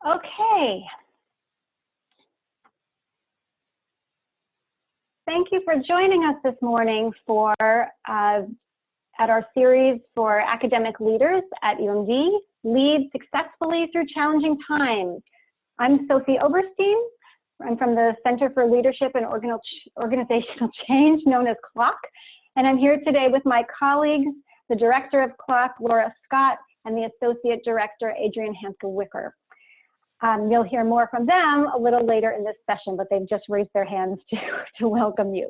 Okay. Thank you for joining us this morning for at our series for academic leaders at UMD, Lead Successfully Through Challenging Times. I'm Sophie Oberstein. I'm from the Center for Leadership and Organizational Change, known as CLOC, and I'm here today with my colleagues, the Director of CLOC, Laura Scott, and the Associate Director, Adrienne Hanske-Wicker. You'll hear more from them a little later in this session, but they've just raised their hands to welcome you.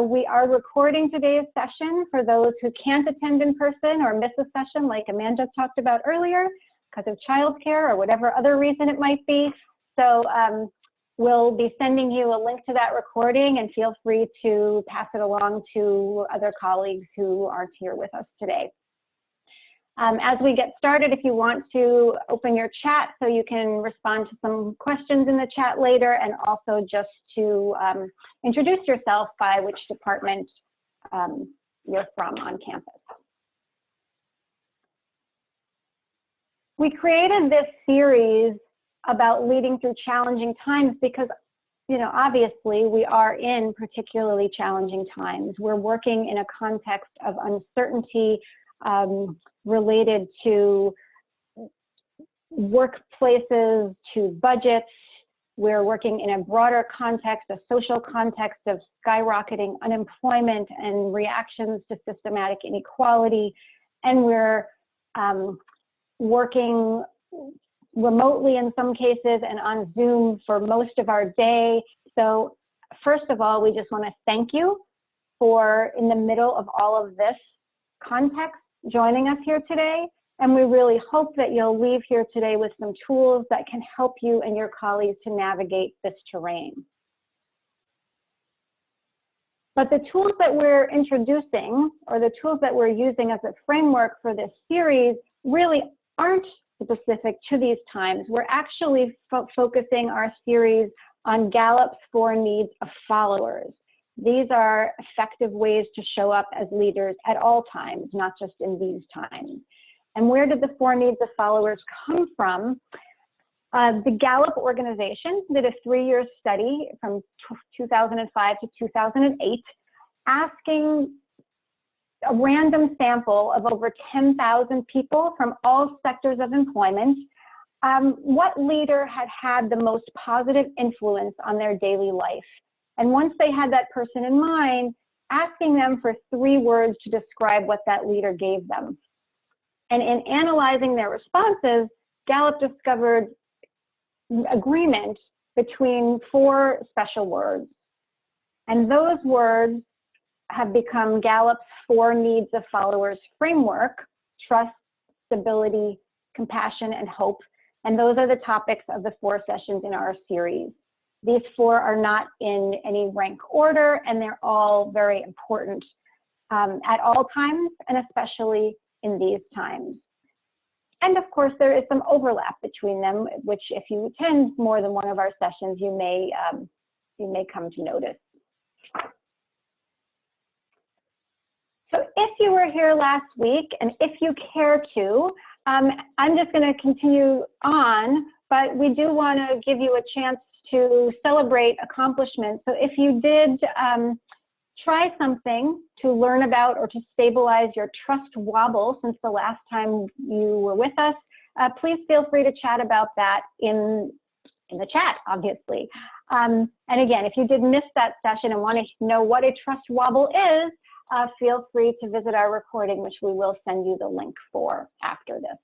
We are recording today's session for those who can't attend in person or miss a session like Amanda talked about earlier because of childcare or whatever other reason it might be. So we'll be sending you a link to that recording, and feel free to pass it along to other colleagues who aren't here with us today. As we get started, if you want to open your chat so you can respond to some questions in the chat later, and also just to introduce yourself by which department you're from on campus. We created this series about leading through challenging times because, you know, obviously we are in particularly challenging times. We're working in a context of uncertainty related to workplaces, to budgets. We're working in a broader context, a social context of skyrocketing unemployment and reactions to systematic inequality. And we're working remotely in some cases and on Zoom for most of our day. So first of all, we just want to thank you for, in the middle of all of this context, joining us here today, and we really hope that you'll leave here today with some tools that can help you and your colleagues to navigate this terrain. But the tools that we're introducing, or the tools that we're using as a framework for this series, really aren't specific to these times. We're actually focusing our series on Gallup's 4 needs of followers. These are effective ways to show up as leaders at all times, not just in these times. And where did the 4 needs of followers come from? The Gallup organization did a 3-year study from 2005 to 2008, asking a random sample of over 10,000 people from all sectors of employment, what leader had the most positive influence on their daily life. And once they had that person in mind, asking them for 3 words to describe what that leader gave them. And in analyzing their responses, Gallup discovered agreement between 4 special words. And those words have become Gallup's 4 needs of followers framework: trust, stability, compassion, and hope. And those are the topics of the 4 sessions in our series. These 4 are not in any rank order, and they're all very important at all times, and especially in these times. And of course, there is some overlap between them, which if you attend more than one of our sessions, you may come to notice. So if you were here last week, and if you care to, I'm just going to continue on, but we do want to give you a chance to celebrate accomplishments. So if you did try something to learn about or to stabilize your trust wobble since the last time you were with us, please feel free to chat about that in the chat, obviously. And again, if you did miss that session and want to know what a trust wobble is, feel free to visit our recording, which we will send you the link for after this.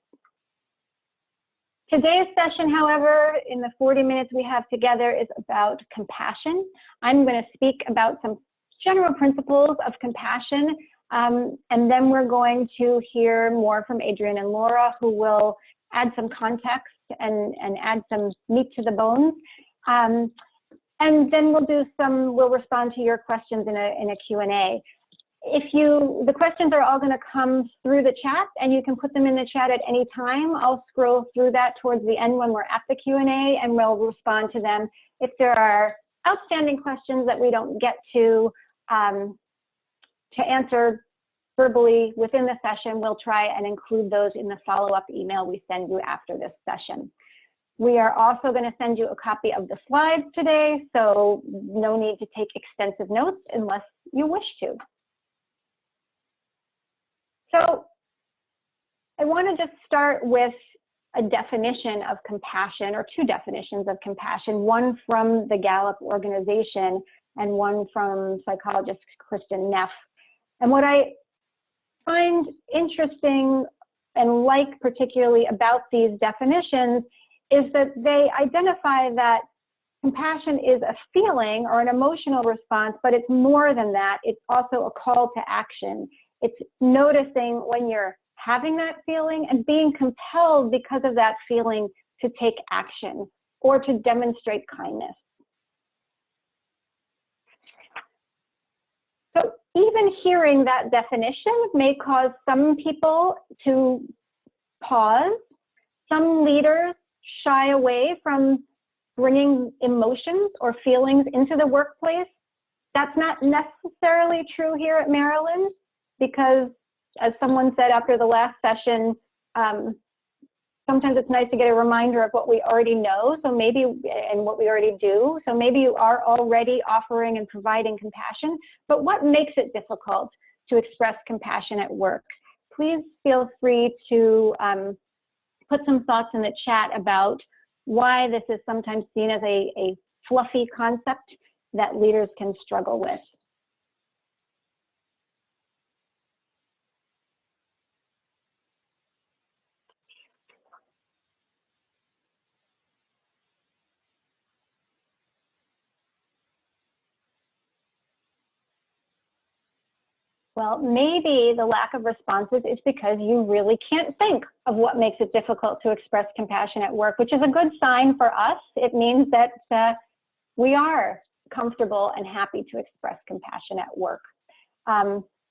Today's session, however, in the 40 minutes we have together, is about compassion. I'm going to speak about some general principles of compassion, and then we're going to hear more from Adrienne and Laura, who will add some context and add some meat to the bones. And then we'll respond to your questions in a Q&A. The questions are all going to come through the chat, and you can put them in the chat at any time. I'll scroll through that towards the end when we're at the Q&A, and we'll respond to them. If there are outstanding questions that we don't get to answer verbally within the session, we'll try and include those in the follow-up email we send you after this session. We are also going to send you a copy of the slides today, so no need to take extensive notes unless you wish to. So I want to just start with a definition of compassion, or two definitions of compassion, one from the Gallup organization and one from psychologist Kristen Neff. And what I find interesting and like particularly about these definitions is that they identify that compassion is a feeling or an emotional response, but it's more than that. It's also a call to action. It's noticing when you're having that feeling and being compelled because of that feeling to take action or to demonstrate kindness. So even hearing that definition may cause some people to pause. Some leaders shy away from bringing emotions or feelings into the workplace. That's not necessarily true here at Maryland, because as someone said after the last session, sometimes it's nice to get a reminder of what we already know, so maybe, and what we already do. So maybe you are already offering and providing compassion, but what makes it difficult to express compassion at work? Please feel free to put some thoughts in the chat about why this is sometimes seen as a fluffy concept that leaders can struggle with. Well, maybe the lack of responses is because you really can't think of what makes it difficult to express compassion at work, which is a good sign for us. It means that we are comfortable and happy to express compassion at work.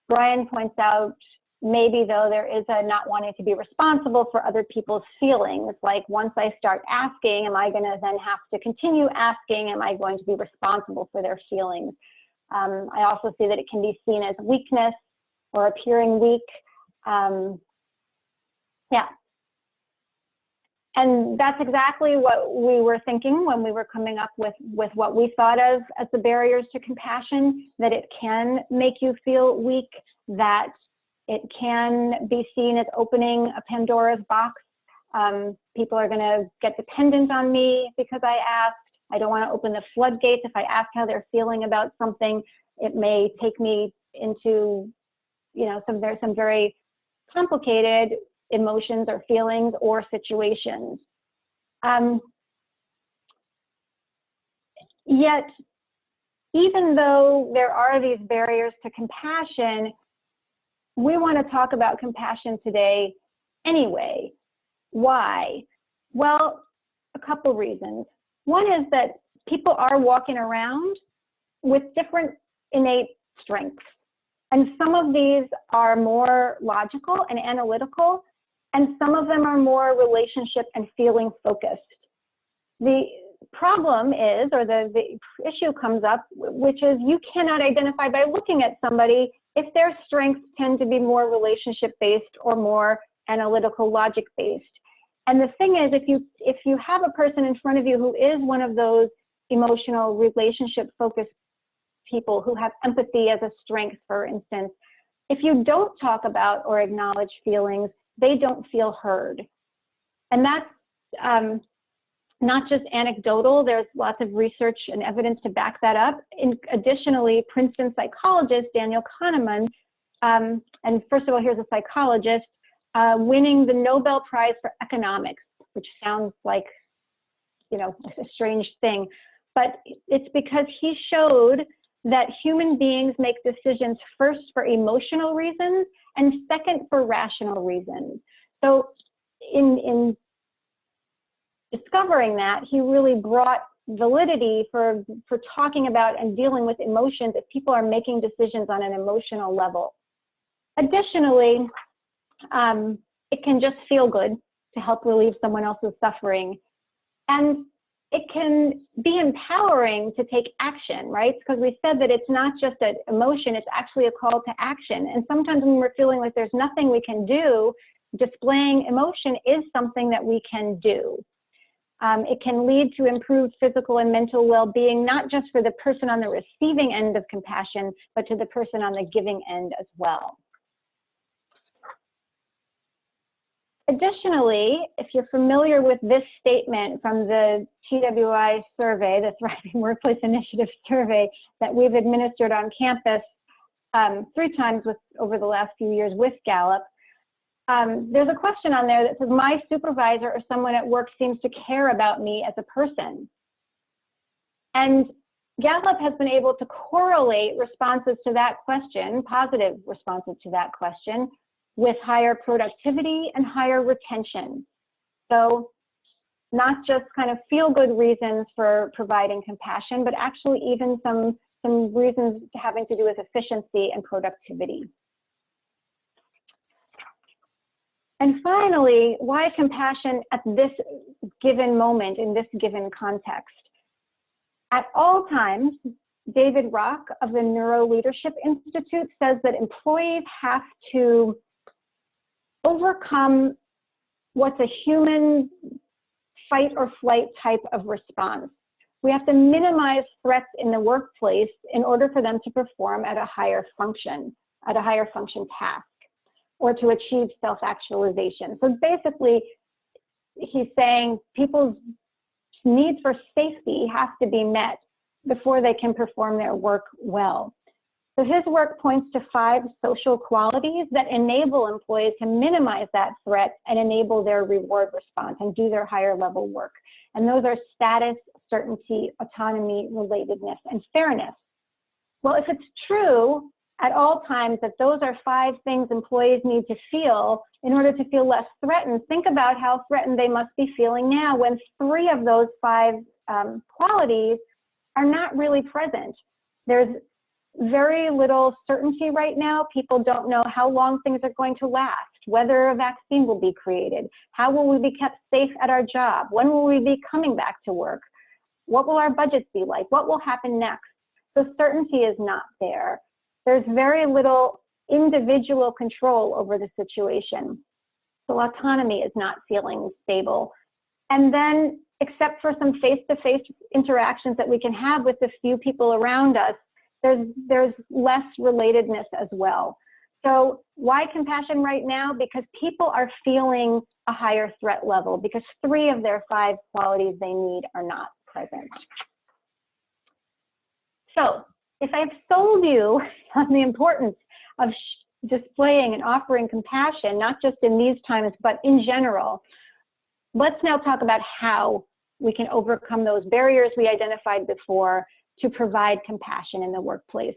Brian points out, maybe though there is a not wanting to be responsible for other people's feelings. Like once I start asking, am I going to then have to continue asking? Am I going to be responsible for their feelings? I also see that it can be seen as weakness or appearing weak. Yeah. And that's exactly what we were thinking when we were coming up with what we thought of as the barriers to compassion, that it can make you feel weak, that it can be seen as opening a Pandora's box. People are going to get dependent on me because I asked. I don't want to open the floodgates. If I ask how they're feeling about something, it may take me into, you know, some very complicated emotions or feelings or situations. Yet, even though there are these barriers to compassion, we want to talk about compassion today anyway. Why? Well, a couple reasons. One is that people are walking around with different innate strengths. And some of these are more logical and analytical, and some of them are more relationship and feeling focused. The problem is, or the issue comes up, which is you cannot identify by looking at somebody if their strengths tend to be more relationship-based or more analytical logic-based. And the thing is, if you have a person in front of you who is one of those emotional, relationship-focused people who have empathy as a strength, for instance, if you don't talk about or acknowledge feelings, they don't feel heard. And that's not just anecdotal. There's lots of research and evidence to back that up. Additionally, Princeton psychologist Daniel Kahneman, and first of all, here's a psychologist, winning the Nobel Prize for Economics, which sounds like, you know, a strange thing, but it's because he showed that human beings make decisions first for emotional reasons and second for rational reasons. So in discovering that, he really brought validity for talking about and dealing with emotions if people are making decisions on an emotional level. Additionally, it can just feel good to help relieve someone else's suffering. And it can be empowering to take action, right? Because we said that it's not just an emotion, it's actually a call to action. And sometimes when we're feeling like there's nothing we can do, displaying emotion is something that we can do. It can lead to improved physical and mental well-being, not just for the person on the receiving end of compassion, but to the person on the giving end as well. Additionally, if you're familiar with this statement from the TWI survey, the Thriving Workplace Initiative survey that we've administered on campus 3 times over the last few years with Gallup, there's a question on there that says, my supervisor or someone at work seems to care about me as a person. And Gallup has been able to correlate responses to that question, positive responses to that question, with higher productivity and higher retention. So not just kind of feel-good reasons for providing compassion, but actually even some reasons having to do with efficiency and productivity. And finally, why compassion at this given moment, in this given context? At all times, David Rock of the Neuro Leadership Institute says that employees have to overcome what's a human fight or flight type of response. We have to minimize threats in the workplace in order for them to perform at a higher function task, or to achieve self-actualization. So basically, he's saying people's needs for safety have to be met before they can perform their work well. So his work points to 5 social qualities that enable employees to minimize that threat and enable their reward response and do their higher level work. And those are status, certainty, autonomy, relatedness, and fairness. Well, if it's true at all times that those are 5 things employees need to feel in order to feel less threatened, think about how threatened they must be feeling now when 3 of those 5 qualities are not really present. There's very little certainty right now. People don't know how long things are going to last, whether a vaccine will be created, how will we be kept safe at our job, when will we be coming back to work, what will our budgets be like, what will happen next. So certainty is not there. There's very little individual control over the situation. So autonomy is not feeling stable. And then, except for some face-to-face interactions that we can have with the few people around us, there's less relatedness as well. So why compassion right now? Because people are feeling a higher threat level, because 3 of their 5 qualities they need are not present. So if I've sold you on the importance of displaying and offering compassion, not just in these times, but in general, let's now talk about how we can overcome those barriers we identified before to provide compassion in the workplace.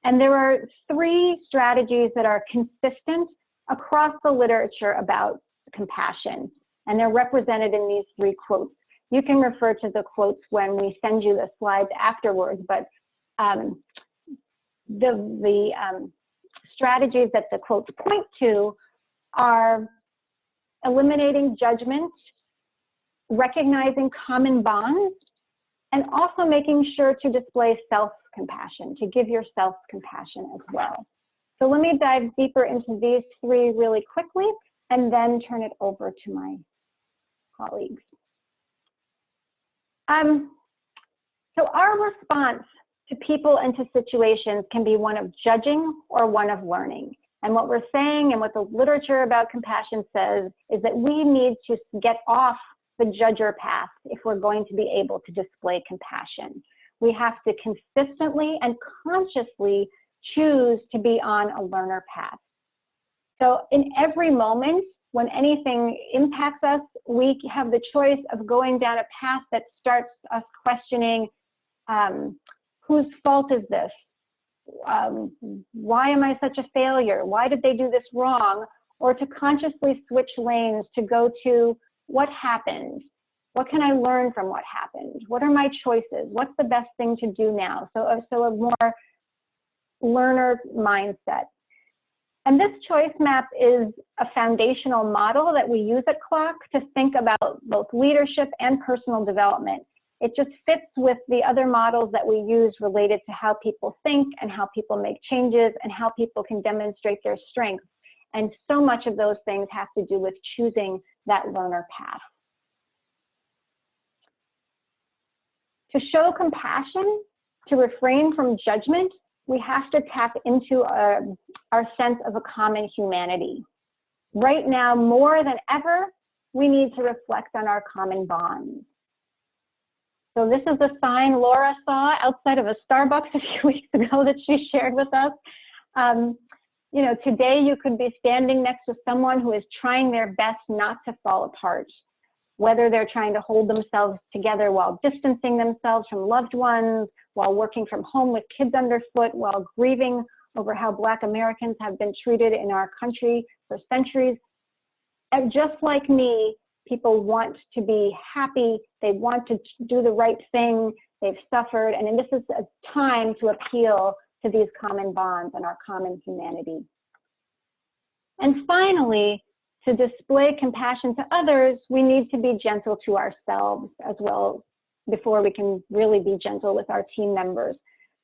And there are 3 strategies that are consistent across the literature about compassion, and they're represented in these 3 quotes. You can refer to the quotes when we send you the slides afterwards, but the strategies that the quotes point to are eliminating judgment, recognizing common bonds, and also making sure to display self-compassion, to give yourself compassion as well. So let me dive deeper into these 3 really quickly and then turn it over to my colleagues. So our response to people and to situations can be one of judging or one of learning. And what we're saying and what the literature about compassion says is that we need to get off the judger path if we're going to be able to display compassion. We have to consistently and consciously choose to be on a learner path. So in every moment when anything impacts us, we have the choice of going down a path that starts us questioning, whose fault is this? Why am I such a failure? Why did they do this wrong? Or to consciously switch lanes to go to what happened? What can I learn from what happened? What are my choices? What's the best thing to do now? So a more learner mindset. And this choice map is a foundational model that we use at CLOC to think about both leadership and personal development. It just fits with the other models that we use related to how people think and how people make changes and how people can demonstrate their strengths. And so much of those things have to do with choosing that learner path. To show compassion, to refrain from judgment, we have to tap into our sense of a common humanity. Right now, more than ever, we need to reflect on our common bonds. So this is a sign Laura saw outside of a Starbucks a few weeks ago that she shared with us. You know, today you could be standing next to someone who is trying their best not to fall apart, whether they're trying to hold themselves together while distancing themselves from loved ones, while working from home with kids underfoot, while grieving over how Black Americans have been treated in our country for centuries. And just like me, people want to be happy, they want to do the right thing, they've suffered, and this is a time to appeal to these common bonds and our common humanity. And finally, to display compassion to others, we need to be gentle to ourselves as well before we can really be gentle with our team members.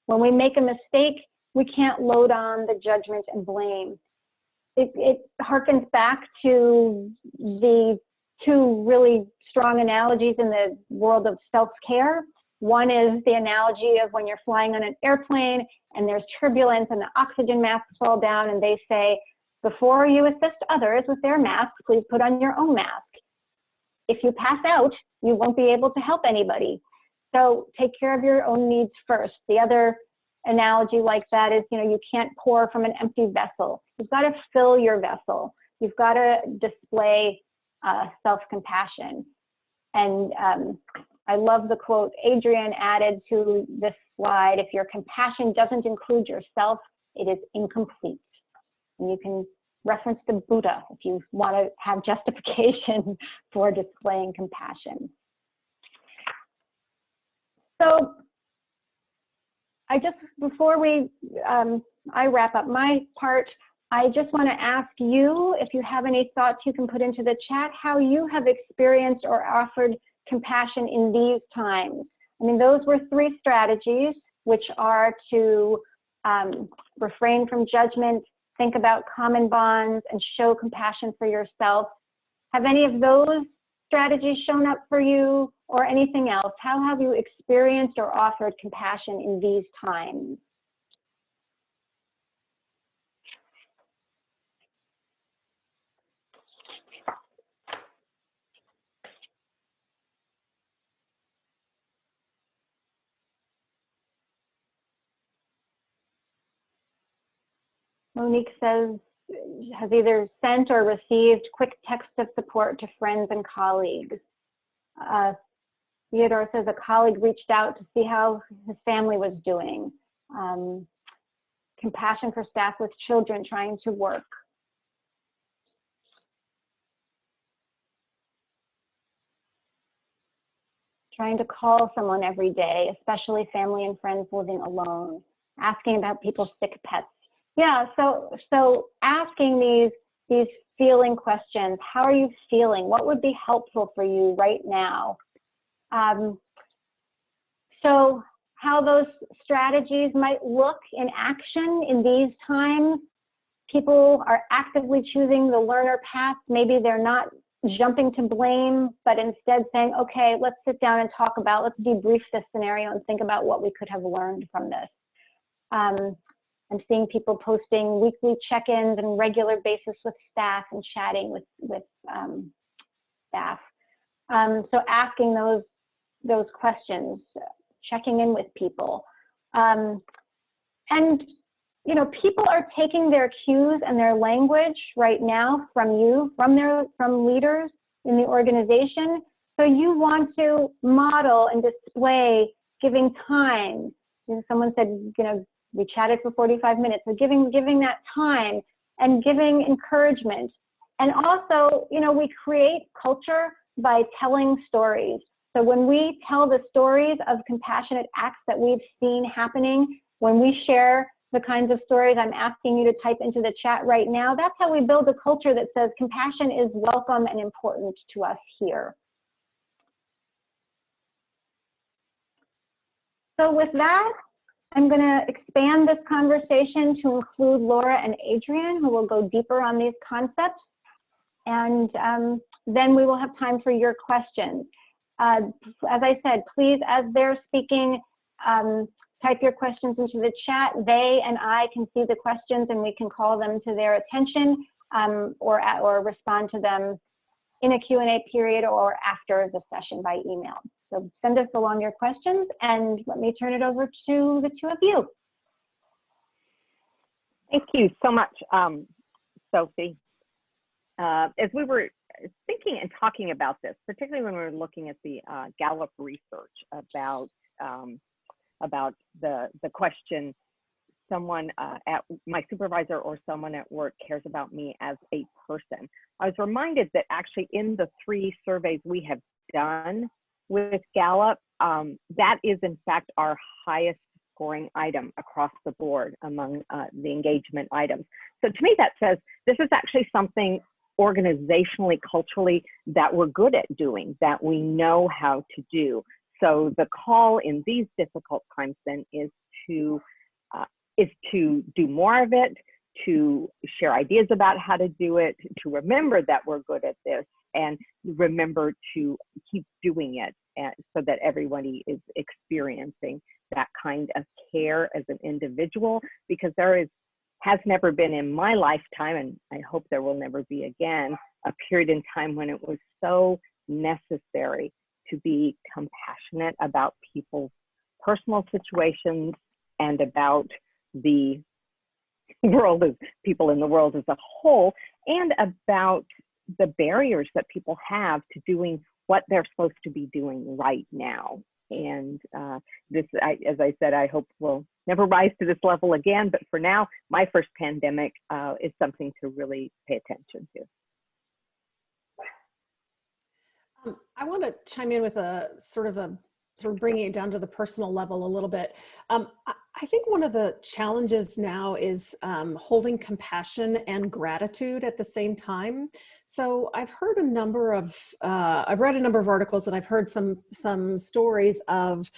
When we make a mistake, we can't load on the judgment and blame. It harkens back to the two really strong analogies in the world of self-care. One is the analogy of when you're flying on an airplane and there's turbulence and the oxygen masks fall down and they say, before you assist others with their masks, please put on your own mask. If you pass out, you won't be able to help anybody. So take care of your own needs first. The other analogy like that is, you know, you can't pour from an empty vessel. You've got to fill your vessel. You've got to display self-compassion. And I love the quote Adrian added to this slide: if your compassion doesn't include yourself, it is incomplete. And you can reference the Buddha if you want to have justification for displaying compassion. So I just, before I wrap up my part, I just want to ask you, if you have any thoughts you can put into the chat, how you have experienced or offered compassion in these times. I mean, those were 3 strategies, which are to refrain from judgment, think about common bonds, and show compassion for yourself. Have any of those strategies shown up for you, or anything else? How have you experienced or offered compassion in these times? Monique says, has either sent or received quick text of support to friends and colleagues. Theodore says a colleague reached out to see how his family was doing. Compassion for staff with children trying to work. Trying to call someone every day, especially family and friends living alone. Asking about people's sick pets. Yeah, so asking these feeling questions. How are you feeling? What would be helpful for you right now? So how those strategies might look in action in these times. People are actively choosing the learner path. Maybe they're not jumping to blame, but instead saying, okay, let's sit down and talk about, let's debrief this scenario and think about what we could have learned from this. I'm seeing people posting weekly check-ins and regular basis with staff and chatting with staff. So asking those questions, checking in with people. And, you know, people are taking their cues and their language right now from you, from leaders in the organization. So you want to model and display giving time. You know, someone said, you know, we chatted for 45 minutes. So giving that time and giving encouragement. And also, you know, we create culture by telling stories. So when we tell the stories of compassionate acts that we've seen happening, when we share the kinds of stories I'm asking you to type into the chat right now, that's how we build a culture that says compassion is welcome and important to us here. So with that, I'm going to expand this conversation to include Laura and Adrian, who will go deeper on these concepts. And then we will have time for your questions. As I said, please, as they're speaking, type your questions into the chat. They and I can see the questions and we can call them to their attention, or respond to them in a Q&A period or after the session by email. So send us along your questions, and let me turn it over to the two of you. Thank you so much, Sophie. As we were thinking and talking about this, particularly when we were looking at the Gallup research about the question, someone at my supervisor or someone at work cares about me as a person, I was reminded that actually in the 3 surveys we have done with Gallup, that is in fact our highest scoring item across the board among the engagement items. So to me that says this is actually something organizationally, culturally, that we're good at doing, that we know how to do. So the call in these difficult times then is to do more of it, to share ideas about how to do it, to remember that we're good at this, and remember to keep doing it so that everybody is experiencing that kind of care as an individual, because there has never been in my lifetime, and I hope there will never be again, a period in time when it was so necessary to be compassionate about people's personal situations and about the world, as people in the world as a whole, and about the barriers that people have to doing what they're supposed to be doing right now. And this, as I said, I hope will never rise to this level again, but for now, my first pandemic is something to really pay attention to. I want to chime in with a sort of bringing it down to the personal level a little bit. I think one of the challenges now is holding compassion and gratitude at the same time. So I've heard a number of, I've read a number of articles, and I've heard some stories of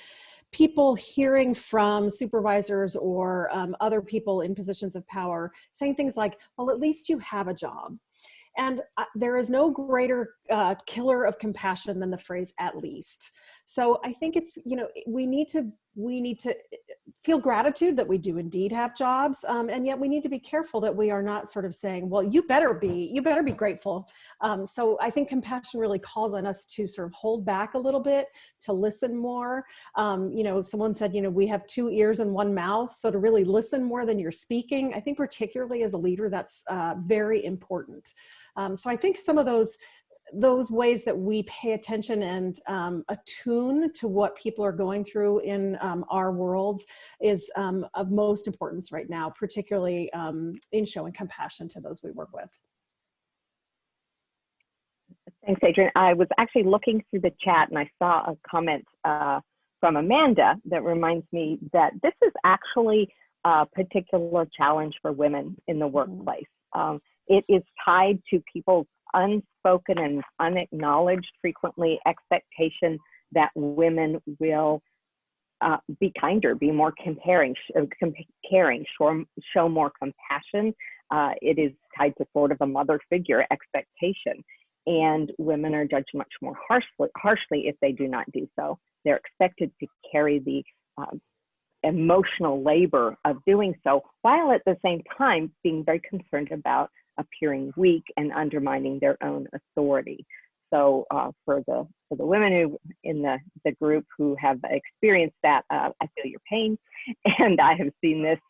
people hearing from supervisors or other people in positions of power saying things like, well, at least you have a job. And there is no greater killer of compassion than the phrase "at least." So I think it's, you know, we need to feel gratitude that we do indeed have jobs, and yet we need to be careful that we are not sort of saying, well, you better be grateful. So I think compassion really calls on us to sort of hold back a little bit, to listen more. You know, someone said, you know, we have 2 ears and 1 mouth, so to really listen more than you're speaking, I think particularly as a leader, that's very important. So I think some of those ways that we pay attention and attune to what people are going through in our worlds is of most importance right now, particularly in showing compassion to those we work with. Thanks, Adrienne. I was actually looking through the chat and I saw a comment from Amanda that reminds me that this is actually a particular challenge for women in the workplace. It is tied to people's unspoken and unacknowledged frequently expectation that women will be kinder, be more caring, show more compassion. It is tied to sort of a mother figure expectation, and women are judged much more harshly if they do not do so. They're expected to carry the emotional labor of doing so, while at the same time being very concerned about appearing weak and undermining their own authority. So for the women who in the group who have experienced that, I feel your pain, and I have seen this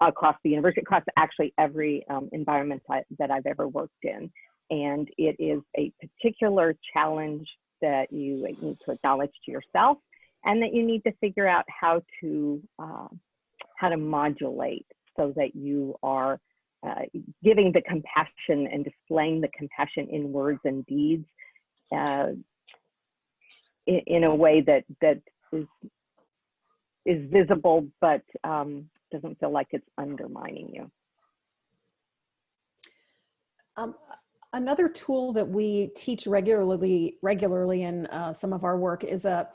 across the university, across actually every environment that I've ever worked in. And it is a particular challenge that you need to acknowledge to yourself, and that you need to figure out how to modulate so that you are giving the compassion and displaying the compassion in words and deeds in a way that is visible but doesn't feel like it's undermining you. Another tool that we teach regularly in some of our work is a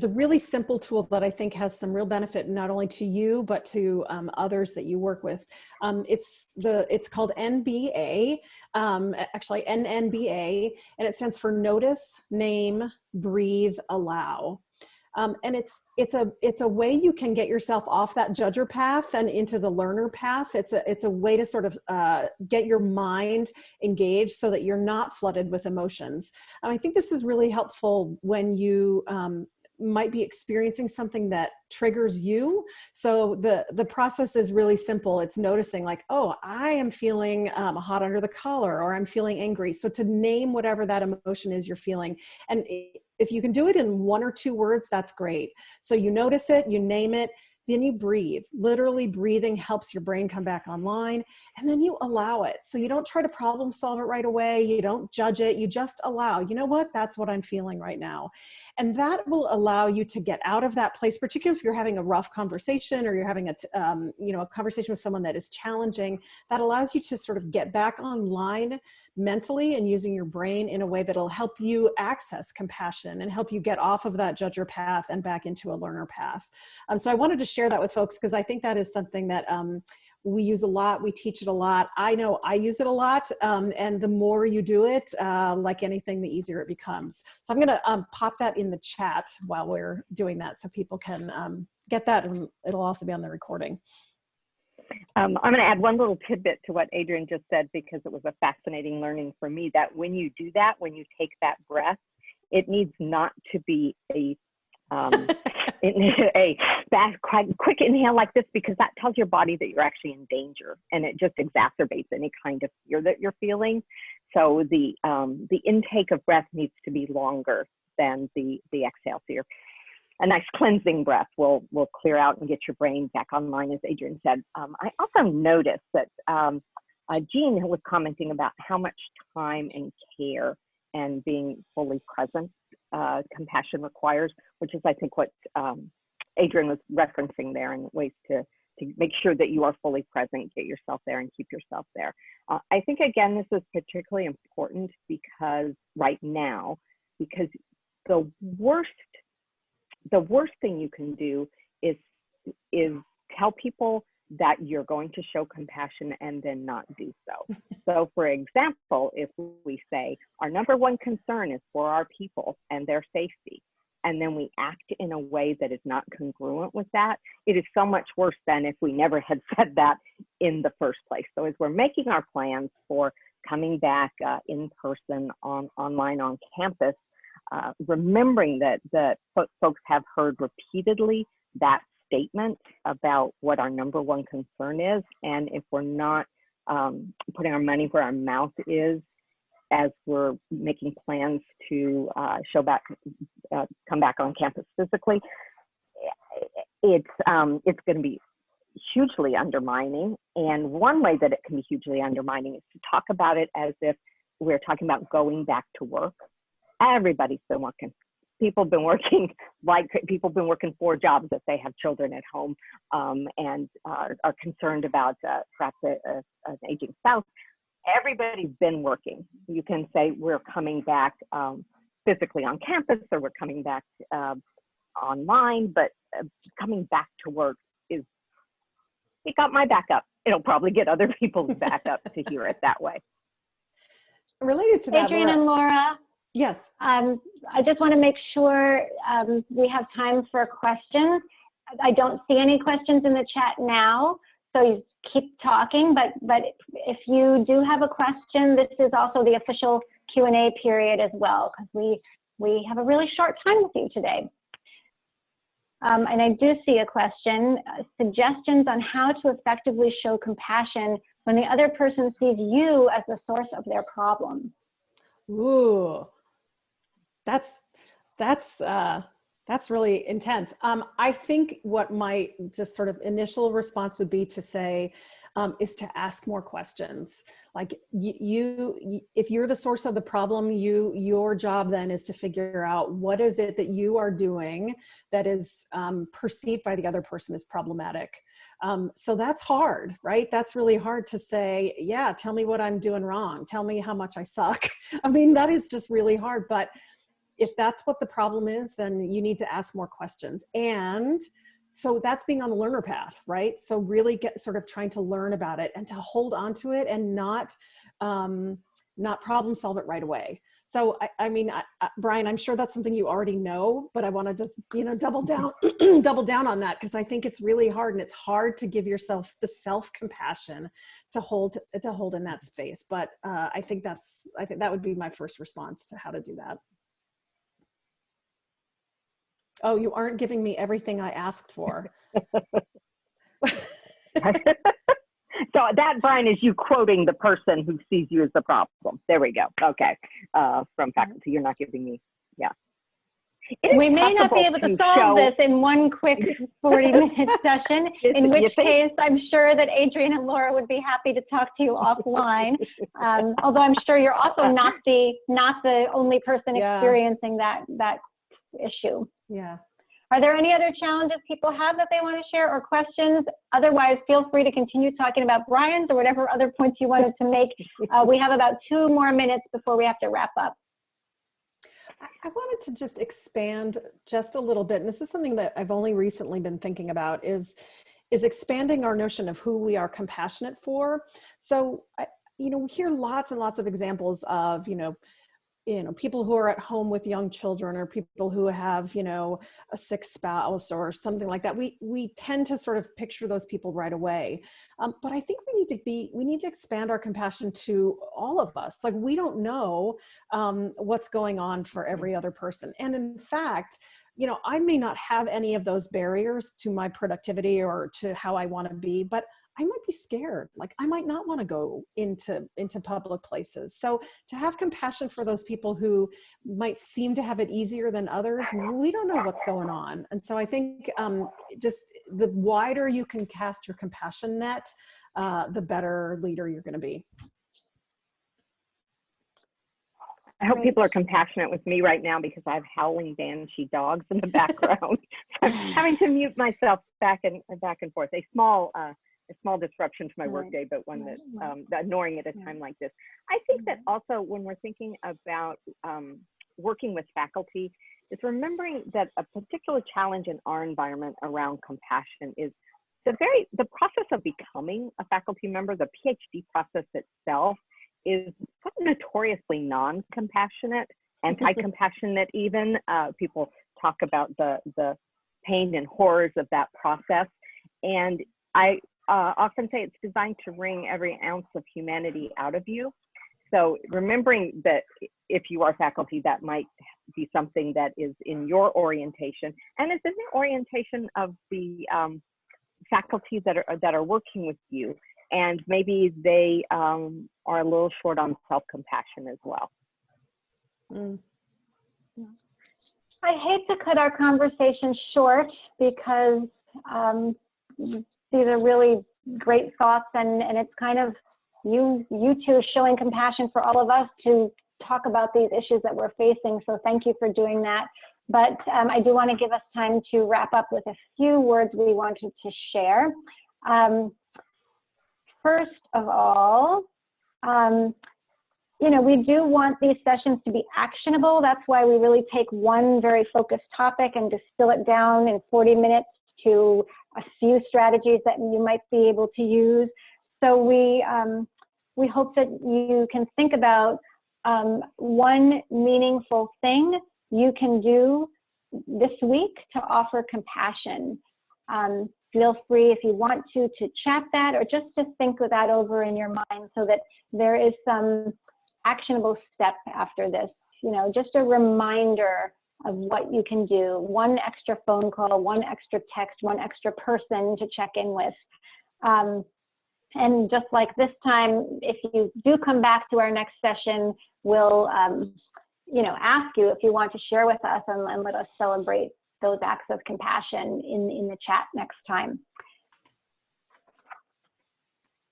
really simple tool that I think has some real benefit not only to you but to others that you work with. It's called NBA, actually NNBA, and it stands for Notice, Name, Breathe, Allow. And it's a way you can get yourself off that judger path and into the learner path. It's a way to sort of get your mind engaged so that you're not flooded with emotions. And I think this is really helpful when you might be experiencing something that triggers you. So the process is really simple. It's noticing like, oh, I am feeling hot under the collar, or I'm feeling angry. So to name whatever that emotion is you're feeling. And if you can do it in 1 or 2 words, that's great. So you notice it, you name it, then you breathe. Literally breathing helps your brain come back online, and then you allow it. So you don't try to problem solve it right away. You don't judge it. You just allow, you know what, that's what I'm feeling right now. And that will allow you to get out of that place, particularly if you're having a rough conversation or you're having a conversation with someone that is challenging. That allows you to sort of get back online mentally and using your brain in a way that'll help you access compassion and help you get off of that judger path and back into a learner path. So I wanted to share that with folks because I think that is something that we use a lot. We teach it a lot. I know I use it a lot. And the more you do it, like anything, the easier it becomes. So I'm going to pop that in the chat while we're doing that so people can get that, and it'll also be on the recording. I'm going to add one little tidbit to what Adrienne just said, because it was a fascinating learning for me, that when you do that, when you take that breath, it needs not to be a fast, quick inhale like this, because that tells your body that you're actually in danger, and it just exacerbates any kind of fear that you're feeling. So the intake of breath needs to be longer than the exhale. So a nice cleansing breath will clear out and get your brain back online, as Adrienne said. I also noticed that Jean was commenting about how much time and care and being fully present compassion requires, which is, I think, what Adrienne was referencing there, and ways to make sure that you are fully present, get yourself there and keep yourself there. I think, again, this is particularly important because right now, because the worst thing you can do is tell people that you're going to show compassion and then not do so. So for example, if we say our #1 concern is for our people and their safety, and then we act in a way that is not congruent with that, it is so much worse than if we never had said that in the first place. So as we're making our plans for coming back in person, online, on campus, remembering that folks have heard repeatedly that statement about what our #1 concern is, and if we're not putting our money where our mouth is as we're making plans to come back on campus physically, it's going to be hugely undermining. And one way that it can be hugely undermining is to talk about it as if we're talking about going back to work. Everybody's been working. People have been working 4 jobs if they have children at home, and are concerned about perhaps an aging spouse. Everybody's been working. You can say we're coming back physically on campus, or we're coming back online, but coming back to work it got my back up. It'll probably get other people's back up to hear it that way. Related to that, Adrienne and Laura. Yes. I just want to make sure we have time for questions. I don't see any questions in the chat now, so you keep talking, but if you do have a question, this is also the official Q&A period as well, because we have a really short time with you today. And I do see a question, suggestions on how to effectively show compassion when the other person sees you as the source of their problem. Ooh, that's really intense. I think what my just sort of initial response would be to say is to ask more questions. Like if you're the source of the problem, your job then is to figure out what is it that you are doing that is perceived by the other person as problematic. So that's hard, right? That's really hard to say, yeah, tell me what I'm doing wrong. Tell me how much I suck. I mean, that is just really hard. But if that's what the problem is, then you need to ask more questions. And so that's being on the learner path, right? So really get sort of trying to learn about it and to hold on to it and not problem solve it right away. So, I mean, Brian, I'm sure that's something you already know, but I want to just, double down, double down on that, because I think it's really hard, and it's hard to give yourself the self-compassion to hold in that space. But I think that would be my first response to how to do that. Oh, you aren't giving me everything I asked for. So that, Brian, is you quoting the person who sees you as the problem. There we go. Okay. From faculty, you're not giving me, yeah. We may not be able to solve this in one quick 40-minute session, in which case I'm sure that Adrienne and Laura would be happy to talk to you offline. Although I'm sure you're also not the only person experiencing that issue. Yeah. Are there any other challenges people have that they want to share, or questions? Otherwise, feel free to continue talking about Brian's or whatever other points you wanted to make. We have about 2 more minutes before we have to wrap up. I wanted to just expand just a little bit, and this is something that I've only recently been thinking about, is expanding our notion of who we are compassionate for. So, we hear lots and lots of examples of, people who are at home with young children, or people who have, a sick spouse or something like that. We tend to sort of picture those people right away. But I think we need to expand our compassion to all of us. Like, we don't know what's going on for every other person. And in fact, I may not have any of those barriers to my productivity or to how I want to be, but I might be scared. Like, I might not want to go into public places. So to have compassion for those people who might seem to have it easier than others, we don't know what's going on. And so I think just the wider you can cast your compassion net, the better leader you're going to be. I hope people are compassionate with me right now, because I have howling banshee dogs in the background. I'm having to mute myself back and forth. A small disruption to my workday, but one that annoying at a time like this. I think that also, when we're thinking about working with faculty, is remembering that a particular challenge in our environment around compassion is the process of becoming a faculty member. The PhD process itself is notoriously non-compassionate, anti-compassionate even. People talk about the pain and horrors of that process. And I often say it's designed to wring every ounce of humanity out of you. So remembering that if you are faculty, that might be something that is in your orientation, and it's in the orientation of the faculty that are working with you. And maybe they are a little short on self-compassion as well. I hate to cut our conversation short, because these are really great thoughts, and it's kind of you two showing compassion for all of us to talk about these issues that we're facing. So thank you for doing that. But I do want to give us time to wrap up with a few words we wanted to share. First of all, we do want these sessions to be actionable. That's why we really take one very focused topic and distill it down in 40 minutes to a few strategies that you might be able to use. So we hope that you can think about one meaningful thing you can do this week to offer compassion. Feel free, if you want to chat that, or just to think that over in your mind, so that there is some actionable step after this. Just a reminder of what you can do. One extra phone call, one extra text, one extra person to check in with. And just like this time, if you do come back to our next session, we'll ask you if you want to share with us, and let us celebrate those acts of compassion in the chat next time.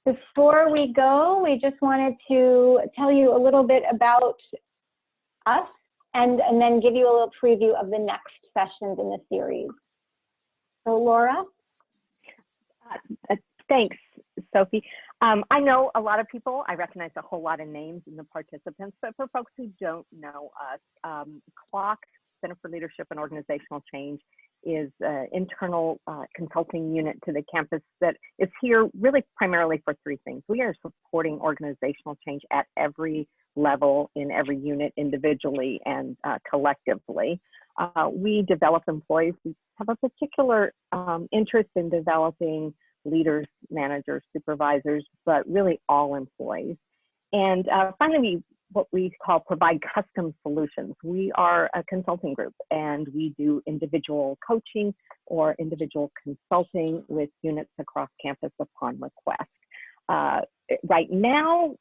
Before we go, we just wanted to tell you a little bit about us, and then give you a little preview of the next sessions in the series. So Laura? Thanks, Sophie. I know a lot of people. I recognize a whole lot of names in the participants, but for folks who don't know us, CLOC, Center for Leadership and Organizational Change, is an internal consulting unit to the campus that is here really primarily for three things. We are supporting organizational change at every level, in every unit, individually and collectively. We develop employees. We have a particular interest in developing leaders, managers, supervisors, but really all employees. And finally, what we call provide custom solutions. We are a consulting group, and we do individual coaching or individual consulting with units across campus upon request. Right now,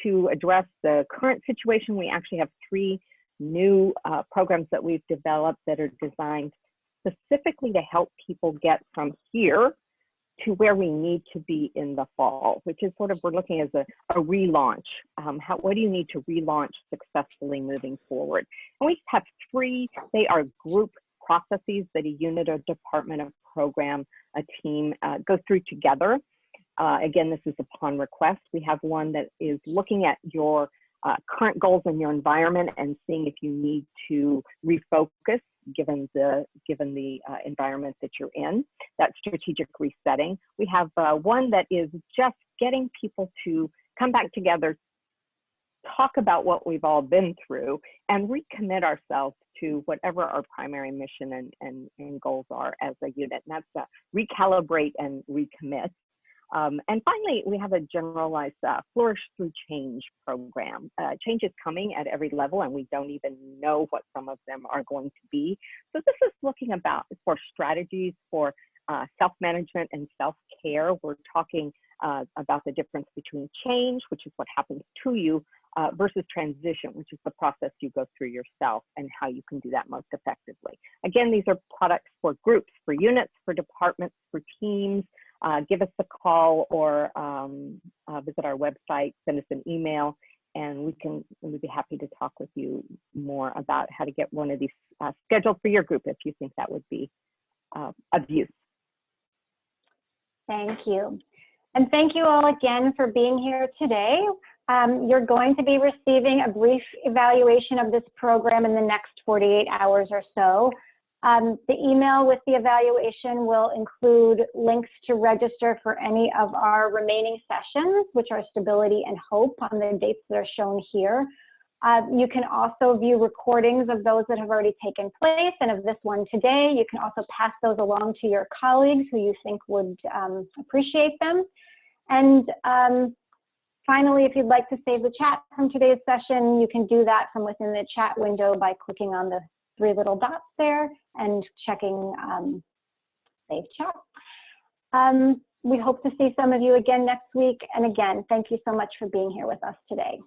to address the current situation, we actually have 3 new programs that we've developed that are designed specifically to help people get from here to where we need to be in the fall, which is sort of, we're looking as a relaunch. What do you need to relaunch successfully moving forward? And we have 3, they are group processes that a unit, a department, a program, a team go through together. Again, this is upon request. We have one that is looking at your current goals in your environment and seeing if you need to refocus given the environment that you're in. That's strategic resetting. We have one that is just getting people to come back together, talk about what we've all been through, and recommit ourselves to whatever our primary mission and goals are as a unit. And that's recalibrate and recommit. And finally, we have a generalized Flourish Through Change program. Change is coming at every level, and we don't even know what some of them are going to be. So this is looking for strategies for self-management and self-care. We're talking about the difference between change, which is what happens to you, versus transition, which is the process you go through yourself and how you can do that most effectively. Again, these are products for groups, for units, for departments, for teams. Give us a call or visit our website, send us an email, and we'd be happy to talk with you more about how to get one of these scheduled for your group if you think that would be of use. Thank you. And thank you all again for being here today. You're going to be receiving a brief evaluation of this program in the next 48 hours or so. The email with the evaluation will include links to register for any of our remaining sessions, which are Stability and Hope on the dates that are shown here. You can also view recordings of those that have already taken place and of this one today. You can also pass those along to your colleagues who you think would appreciate them. And finally, if you'd like to save the chat from today's session, you can do that from within the chat window by clicking on the 3 little dots there and checking Save Chat. We hope to see some of you again next week. And again, thank you so much for being here with us today.